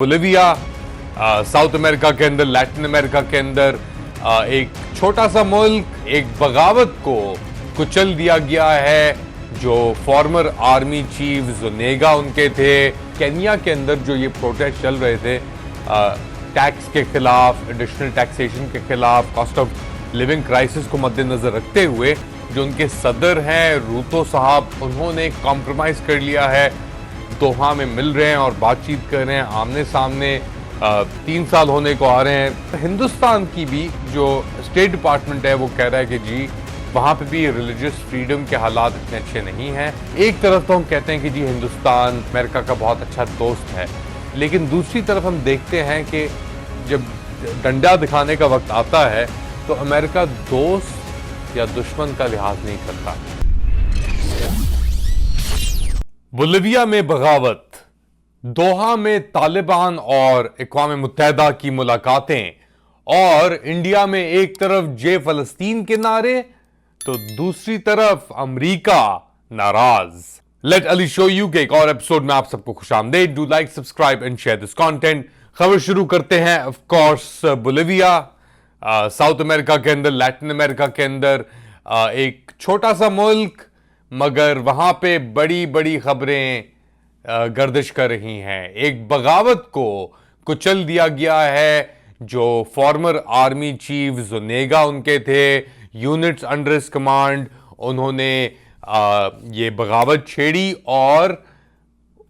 Bolivia South America के अंदर, Latin America के अंदर एक छोटा सा मुल्क, एक बगावत को कुचल दिया गया है। जो फॉर्मर आर्मी चीफ ज़ुनेगा उनके थे, केन्या के अंदर जो ये प्रोटेस्ट चल रहे थे टैक्स के खिलाफ, एडिशनल टैक्सेशन के खिलाफ, कॉस्ट ऑफ लिविंग क्राइसिस को मद्देनजर रखते हुए जो उनके सदर हैं रूतो साहब, उन्होंने कॉम्प्रोमाइज कर लिया है। दोहा में मिल रहे हैं और बातचीत कर रहे हैं आमने सामने। 3 साल होने को आ रहे हैं। हिंदुस्तान की भी जो स्टेट डिपार्टमेंट है वो कह रहा है कि जी वहाँ पे भी रिलीजियस फ्रीडम के हालात इतने अच्छे नहीं हैं। एक तरफ तो हम कहते हैं कि जी हिंदुस्तान अमेरिका का बहुत अच्छा दोस्त है, लेकिन दूसरी तरफ हम देखते हैं कि जब डंडा दिखाने का वक्त आता है तो अमेरिका दोस्त या दुश्मन का लिहाज नहीं करता। बोलिविया में बगावत, दोहा में तालिबान और अक़वाम मुत्तहिदा की मुलाकातें, और इंडिया में एक तरफ जय फलस्तीन के नारे तो दूसरी तरफ अमेरिका नाराज। लेट अली शो यू के एक और एपिसोड में आप सबको खुशामदीद। Do like, subscribe and share this content. खबर शुरू करते हैं of course Bolivia South America के अंदर, लैटिन अमेरिका के अंदर एक छोटा सा मुल्क, मगर वहां पे बड़ी बड़ी खबरें गर्दिश कर रही हैं। एक बगावत को कुचल दिया गया है। जो फॉर्मर आर्मी चीफ ज़ुनेगा उनके थे, यूनिट्स अंडर हिज कमांड, उन्होंने ये बगावत छेड़ी और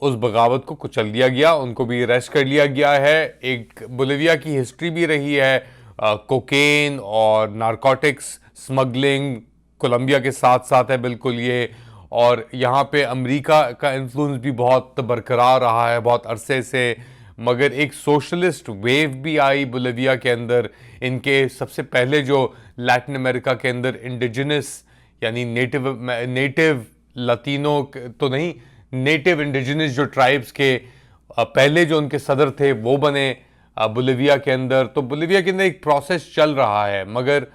उस बगावत को कुचल दिया गया। उनको भी अरेस्ट कर लिया गया है। एक बोलिविया की हिस्ट्री भी रही है कोकेन और नारकोटिक्स स्मगलिंग कोलंबिया के साथ साथ है बिल्कुल ये। और यहाँ पे अमेरिका का इन्फ्लुएंस भी बहुत बरकरार रहा है बहुत अरसे से। मगर एक सोशलिस्ट वेव भी आई बोलिविया के अंदर। इनके सबसे पहले जो लैटिन अमेरिका के अंदर इंडिजिनस यानी नेटिव लतीनो तो नहीं, नेटिव इंडिजिनस जो ट्राइब्स के पहले जो उनके सदर थे वो बने बोलिविया के अंदर। तो बोलिविया के अंदर एक प्रोसेस चल रहा है, मगर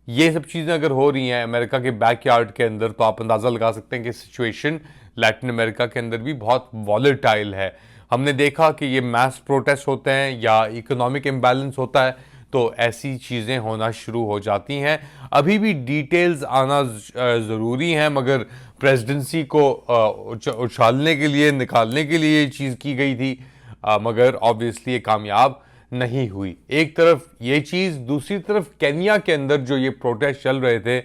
ये सब चीज़ें अगर हो रही हैं अमेरिका के बैकयार्ड के अंदर तो आप अंदाज़ा लगा सकते हैं कि सिचुएशन लैटिन अमेरिका के अंदर भी बहुत वॉलेटाइल है। हमने देखा कि ये मैस प्रोटेस्ट होते हैं या इकोनॉमिक इम्बैलेंस होता है तो ऐसी चीज़ें होना शुरू हो जाती हैं। अभी भी डिटेल्स आना ज़रूरी हैं, मगर प्रेसिडेंसी को उछालने के लिए, निकालने के लिए ये चीज़ की गई थी, मगर ऑब्वियसली ये कामयाब नहीं हुई। एक तरफ ये चीज, दूसरी तरफ केन्या के अंदर जो ये प्रोटेस्ट चल रहे थे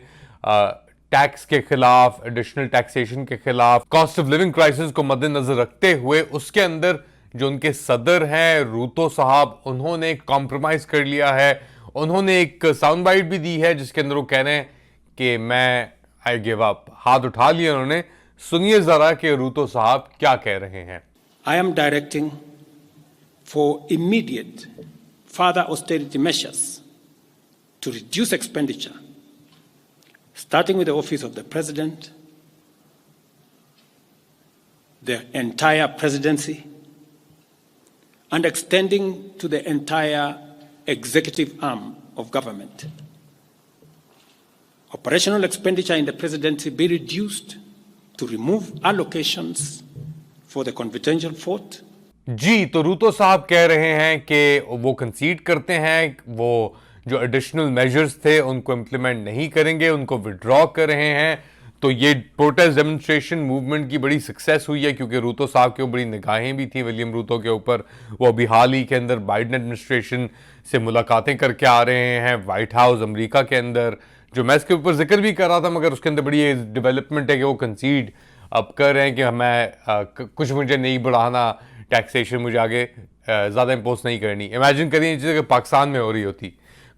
टैक्स के खिलाफ, एडिशनल टैक्सेशन के खिलाफ, कॉस्ट ऑफ लिविंग क्राइसिस को मद्देनजर रखते हुए, उसके अंदर जो उनके सदर हैं रूतो साहब, उन्होंने कॉम्प्रोमाइज कर लिया है। उन्होंने एक साउंड बाइट भी दी है जिसके अंदर वो कह रहे हैं कि मैं आई गिव अप, हाथ उठा लिया उन्होंने। सुनिए जरा कि रूतो साहब क्या कह रहे हैं। I am directing for immediate further austerity measures to reduce expenditure, starting with the office of the President, the entire presidency, and extending to the entire executive arm of government. Operational expenditure in the presidency be reduced to remove allocations for the confidential fort. जी, तो रूतो साहब कह रहे हैं कि वो कंसीड करते हैं, वो जो एडिशनल मेजर्स थे उनको इम्प्लीमेंट नहीं करेंगे, उनको विड्रॉ कर रहे हैं। तो ये प्रोटेस्ट डेमोन्स्ट्रेशन मूवमेंट की बड़ी सक्सेस हुई है क्योंकि रूतो साहब के ऊपर बड़ी निगाहें भी थी विलियम रूतो के ऊपर। वो अभी हाल ही के अंदर बाइडेन एडमिनिस्ट्रेशन से मुलाकातें करके आ रहे हैं व्हाइट हाउस अमेरिका के अंदर। जो मैं इसके ऊपर जिक्र भी कर रहा था, मगर उसके अंदर बड़ी डेवलपमेंट है कि वो कंसीड अब कर रहे हैं कि मैं कुछ मुझे नहीं बढ़ाना, टैक्सेशन मुझे आगे ज़्यादा इम्पोज नहीं करनी। इमेजिन करिए जैसे पाकिस्तान में हो रही होती,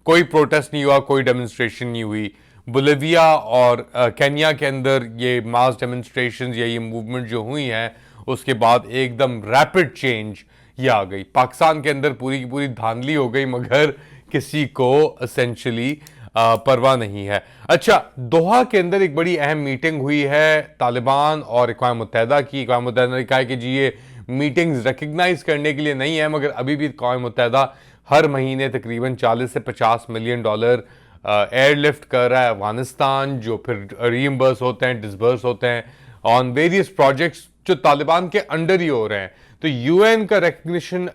कोई प्रोटेस्ट नहीं हुआ, कोई डेमोन्स्ट्रेशन नहीं हुई। बोलिविया और केन्या के अंदर ये मास डेमोन्स्ट्रेशन या ये मूवमेंट जो हुई हैं उसके बाद एकदम रैपिड चेंज ये आ गई। पाकिस्तान के अंदर पूरी की पूरी धांधली हो गई, मगर किसी को एसेंशली परवाह नहीं है। अच्छा, दोहा के अंदर एक बड़ी अहम मीटिंग हुई है तालिबान और अक़वाम मुत्तहिदा की। अक़वाम मुत्तहिदा ने कहा है कि जी ये मीटिंग्स रिकग्नाइज करने के लिए नहीं है, मगर अभी भी अक़वाम मुत्तहिदा हर महीने तकरीबन 40 से 50 मिलियन डॉलर एयरलिफ्ट कर रहा है अफगानिस्तान, जो फिर रीइंबर्स होते हैं, डिसबर्स होते हैं ऑन वेरियस प्रोजेक्ट्स जो तालिबान के अंडर ही हो रहे हैं। तो यूएन का recognition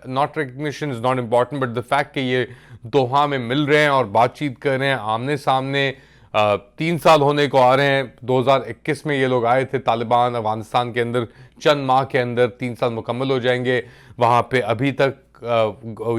is not important, but the fact कि ये दोहा में मिल रहे हैं और बातचीत कर रहे हैं आमने सामने, 3 साल होने को आ रहे हैं। 2021 में ये लोग आए थे तालिबान अफगानिस्तान के अंदर, चंद माह के अंदर 3 साल मुकम्मल हो जाएंगे। वहाँ पे अभी तक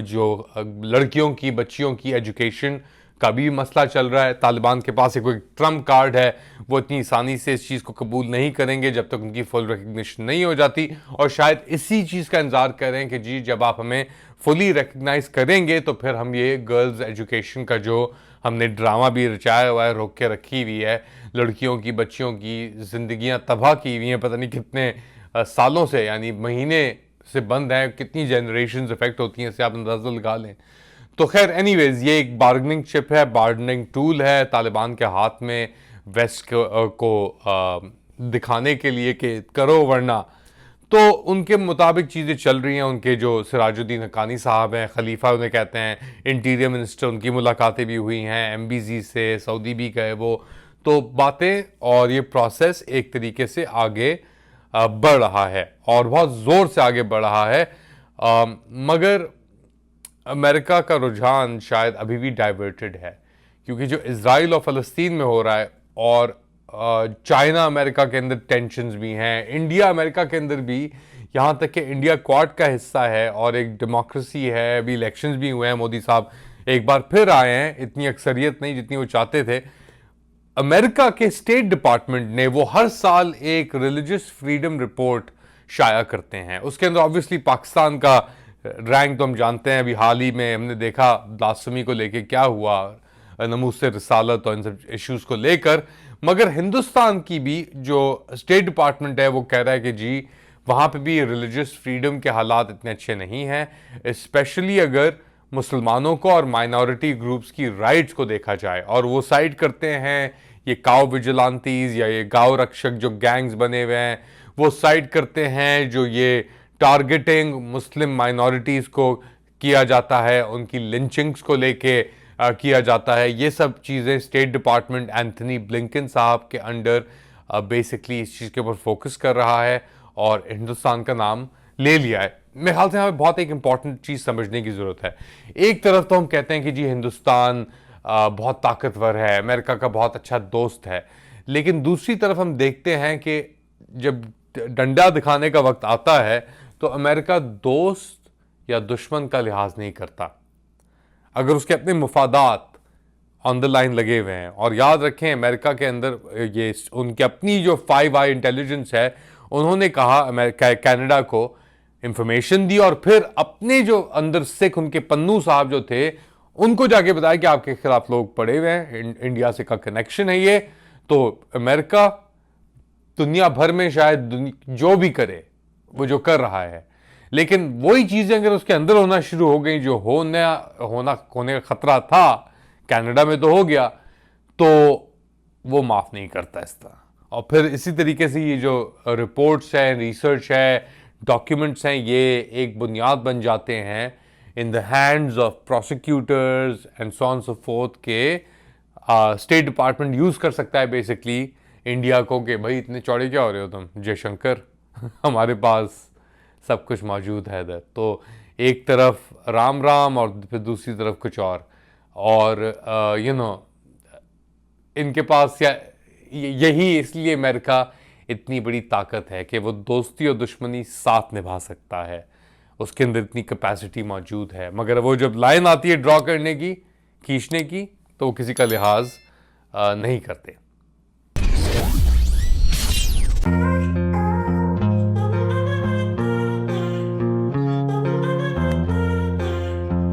जो लड़कियों की बच्चियों की एजुकेशन का भी मसला चल रहा है। तालिबान के पास एक कोई ट्रम्प कार्ड है, वो इतनी आसानी से इस चीज़ को कबूल नहीं करेंगे जब तक उनकी फुल रिकग्निशन नहीं हो जाती। और शायद इसी चीज़ का इंतजार करें कि जी जब आप हमें फुली रिकग्नाइज करेंगे तो फिर हम ये गर्ल्स एजुकेशन का जो हमने ड्रामा भी रचाया हुआ है, रोक के रखी हुई है, लड़कियों की बच्चियों की ज़िंदगियाँ तबाह की हुई हैं, पता नहीं कितने सालों से, यानी महीने से बंद है, कितनी जनरेशंस इफेक्ट होती हैं, इससे आप अंदाज़ा लगा लें। तो खैर एनीवेज ये एक बार्गेनिंग चिप है, बार्गेनिंग टूल है तालिबान के हाथ में वेस्ट को दिखाने के लिए कि करो वरना। तो उनके मुताबिक चीज़ें चल रही हैं। उनके जो सिराजुद्दीन हक्कानी साहब हैं, खलीफा उन्हें कहते हैं, इंटीरियर मिनिस्टर, उनकी मुलाकातें भी हुई हैं एमबीसी से, सऊदी भी गए वो। तो बातें और ये प्रोसेस एक तरीके से आगे बढ़ रहा है और बहुत ज़ोर से आगे बढ़ रहा है। मगर अमेरिका का रुझान शायद अभी भी डाइवर्टेड है, क्योंकि जो इजराइल और फ़लस्तीन में हो रहा है और चाइना अमेरिका के अंदर टेंशन्स भी हैं, इंडिया अमेरिका के अंदर भी, यहाँ तक कि इंडिया क्वाड का हिस्सा है और एक डेमोक्रेसी है, अभी इलेक्शंस भी हुए हैं, मोदी साहब एक बार फिर आए हैं, इतनी अक्सरियत नहीं जितनी वो चाहते थे। अमेरिका के स्टेट डिपार्टमेंट ने वो हर साल एक रिलीजियस फ्रीडम रिपोर्ट शाया करते हैं। उसके अंदर ऑब्वियसली पाकिस्तान का रैंक तो हम जानते हैं, अभी हाल ही में हमने देखा ब्लास्फेमी को लेके क्या हुआ, नमूस रिसालत और इन सब इश्यूज़ को लेकर। मगर हिंदुस्तान की भी जो स्टेट डिपार्टमेंट है वो कह रहा है कि जी वहाँ पे भी रिलीजियस फ्रीडम के हालात इतने अच्छे नहीं हैं, स्पेशली अगर मुसलमानों को और माइनॉरिटी ग्रुप्स की राइट्स को देखा जाए। और वो साइड करते हैं ये काव विजिलेंटीज या ये गांव रक्षक जो गैंग्स बने हुए हैं, वो साइड करते हैं जो ये टारगेटिंग मुस्लिम माइनॉरिटीज़ को किया जाता है, उनकी लिंचिंग्स को लेके किया जाता है। ये सब चीज़ें स्टेट डिपार्टमेंट एंथनी ब्लिंकन साहब के अंडर बेसिकली इस चीज़ के ऊपर फोकस कर रहा है और हिंदुस्तान का नाम ले लिया है। मेरे ख्याल से हमें बहुत एक इंपॉर्टेंट चीज़ समझने की ज़रूरत है। एक तरफ तो हम कहते हैं कि जी हिंदुस्तान बहुत ताकतवर है, अमेरिका का बहुत अच्छा दोस्त है, लेकिन दूसरी तरफ हम देखते हैं कि जब डंडा दिखाने का वक्त आता है तो अमेरिका दोस्त या दुश्मन का लिहाज नहीं करता। अगर उसके अपने मुफादात ऑन द लाइन लगे हुए हैं, और याद रखें अमेरिका के अंदर ये उनकी अपनी जो 5 आई इंटेलिजेंस है, उन्होंने कहा कनाडा को इंफॉर्मेशन दी और फिर अपने जो अंदर सिख उनके पन्नू साहब जो थे उनको जाके बताया कि आपके खिलाफ लोग पड़े हुए हैं, इंडिया से का कनेक्शन है ये। तो अमेरिका दुनिया भर में शायद जो भी करे वो जो कर रहा है, लेकिन वही चीज़ें अगर उसके अंदर होना शुरू हो गई जो होने का खतरा था, कनाडा में तो हो गया, तो वो माफ़ नहीं करता इस तरह। और फिर इसी तरीके से ये जो रिपोर्ट्स हैं, रिसर्च है, डॉक्यूमेंट्स हैं, ये एक बुनियाद बन जाते हैं in the hands of prosecutors and so on so fourth के स्टेट डिपार्टमेंट यूज़ कर सकता है बेसिकली इंडिया को कि भाई इतने चौड़े क्या हो रहे हो तुम जयशंकर, हमारे पास सब कुछ मौजूद है इधर। तो एक तरफ राम राम और फिर दूसरी तरफ कुछ और इनके पास यही इसलिए अमेरिका इतनी बड़ी ताकत है कि वो दोस्ती और दुश्मनी साथ निभा सकता है, उसके अंदर इतनी कैपेसिटी मौजूद है। मगर वो जब लाइन आती है ड्रॉ करने की, खींचने की, तो वो किसी का लिहाज नहीं करते।